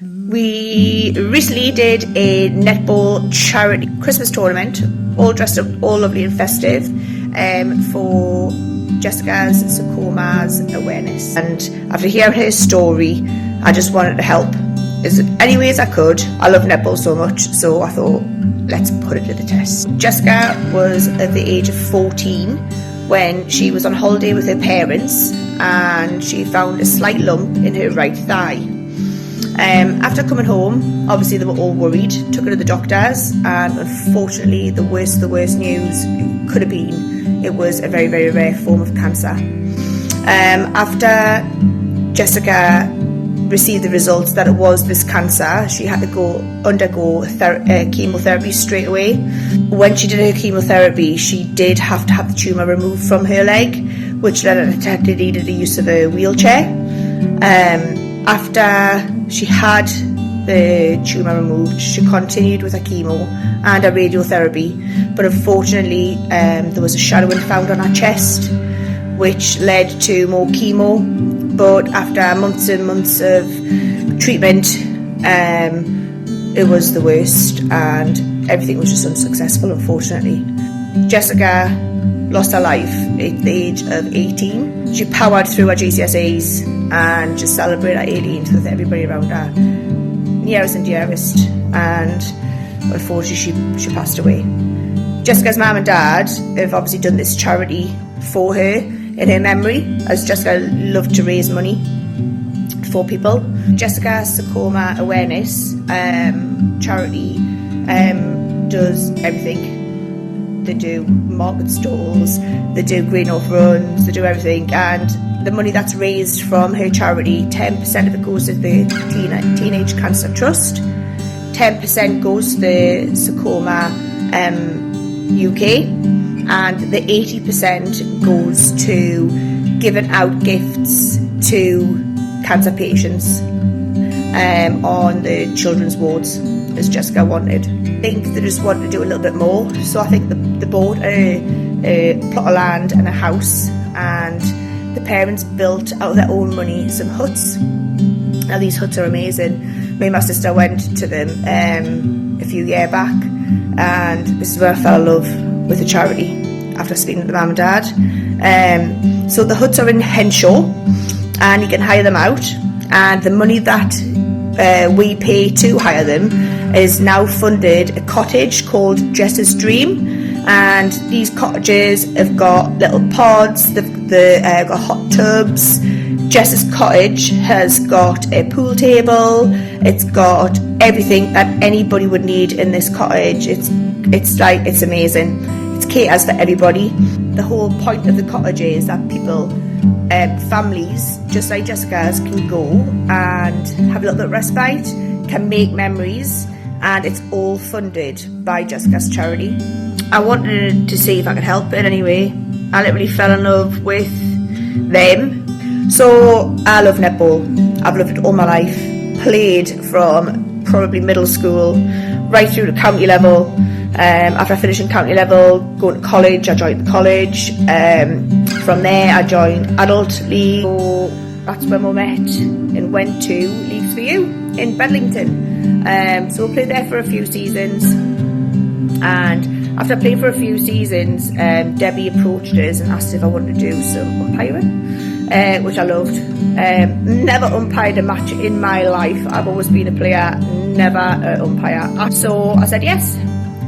We recently did a netball charity Christmas tournament, all dressed up, all lovely and festive, for Jessica's Saracoma Awareness. And after hearing her story, I just wanted to help as any ways I could. I love netball so much, so I thought, let's put it to the test. Jessica was at the age of 14 when she was on holiday with her parents, and she found a slight lump in her right thigh. After coming home, obviously they were all worried, took her to the doctors, and unfortunately the worst news could have been, it was a very, very rare form of cancer. After Jessica received the results that it was this cancer, she had to undergo chemotherapy straight away. When she did her chemotherapy, she did have to have the tumour removed from her leg, which led her to need the use of a wheelchair. After she had the tumour removed, she continued with her chemo and her radiotherapy, but unfortunately there was a shadowing found on her chest, which led to more chemo. But after months and months of treatment, it was the worst, and everything was just unsuccessful, unfortunately. Jessica lost her life at the age of 18. She powered through her GCSEs and just celebrated her 18th with everybody around her, nearest and dearest, and unfortunately she passed away. Jessica's mum and dad have obviously done this charity for her in her memory, as Jessica loved to raise money for people. Jessica's Saracoma Awareness charity does everything. They do market stalls, they do Green Off runs, they do everything, and the money that's raised from her charity, 10% of it goes to the Teenage Cancer Trust, 10% goes to the Saracoma UK, and the 80% goes to giving out gifts to cancer patients on the children's wards, as Jessica wanted. I think they just wanted to do a little bit more, so I think they bought a plot of land and a house, and the parents built out of their own money some huts. Now these huts are amazing. Me and my sister went to them a few years back, and this is where I fell in love with the charity after speaking to the mum and dad. So the huts are in Henshaw, and you can hire them out, and the money that we pay to hire them is now funded a cottage called Jess's Dream, and these cottages have got little pods, they've got hot tubs. Jess's cottage has got a pool table, it's got everything that anybody would need in this cottage. It's amazing. It caters for everybody. The whole point of the cottage is that people, families just like Jessica's, can go and have a little bit of respite, can make memories, and it's all funded by Jessica's charity. I wanted to see if I could help in any way. I literally fell in love with them. So I love netball. I've loved it all my life. Played from probably middle school right through to county level. After finishing county level, going to college, I joined the college. From there I joined adult league. So that's when we met and went to Leagues for You in Bedlington. So we played there for a few seasons, and after playing for a few seasons, Debbie approached us and asked if I wanted to do some umpiring, which I loved. Never umpired a match in my life. I've always been a player, never an umpire. So I said yes,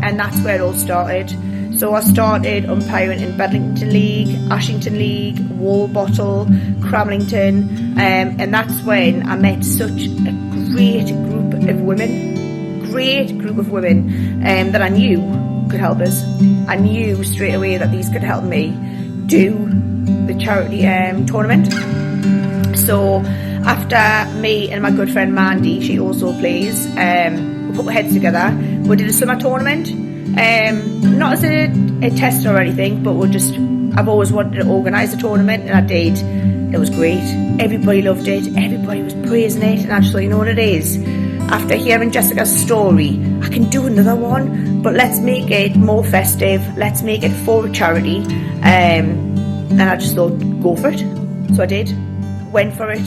and that's where it all started. So I started umpiring in Bedlington League, Ashington League, Walbottle, Cramlington, and that's when I met such a great group of women that I knew could help us. I knew straight away that these could help me do the charity tournament. So after me and my good friend Mandy, she also plays, we put our heads together, we did a summer tournament, not as a test or anything, but I've always wanted to organise a tournament, and I did. It was great, everybody loved it, everybody was praising it, and I just thought, you know what it is, after hearing Jessica's story, I can do another one, but let's make it more festive, let's make it for a charity, and I just thought, go for it. So I did, went for it.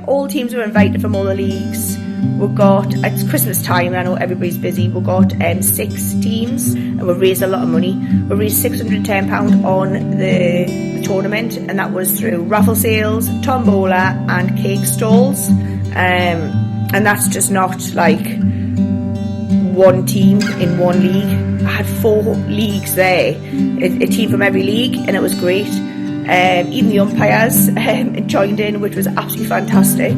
All teams were invited from all the leagues, We've got, it's Christmas time and I know everybody's busy, we've got 6 teams and we've raised a lot of money. We raised £610 on the tournament, and that was through raffle sales, tombola and cake stalls. And that's just not like one team in one league. I had 4 leagues there, a team from every league, and it was great. Even the umpires joined in, which was absolutely fantastic.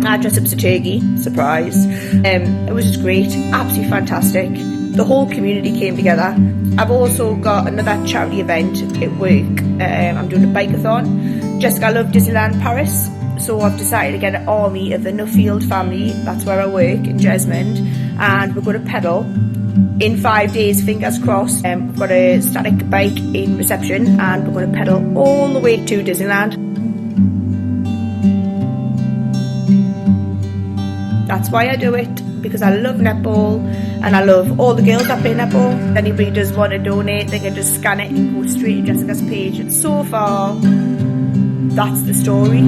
I dressed up as a turkey, surprise. It was just great, absolutely fantastic. The whole community came together. I've also got another charity event at work. I'm doing a bike-a-thon. Jessica, I love Disneyland Paris, so I've decided to get an army of the Nuffield family, that's where I work, in Jesmond, and we're going to pedal in 5 days, fingers crossed. We've got a static bike in reception and we're going to pedal all the way to Disneyland. That's why I do it, because I love netball and I love all the girls that play netball. If anybody does want to donate, they can just scan it and go straight to Jessica's page. And so far, that's the story.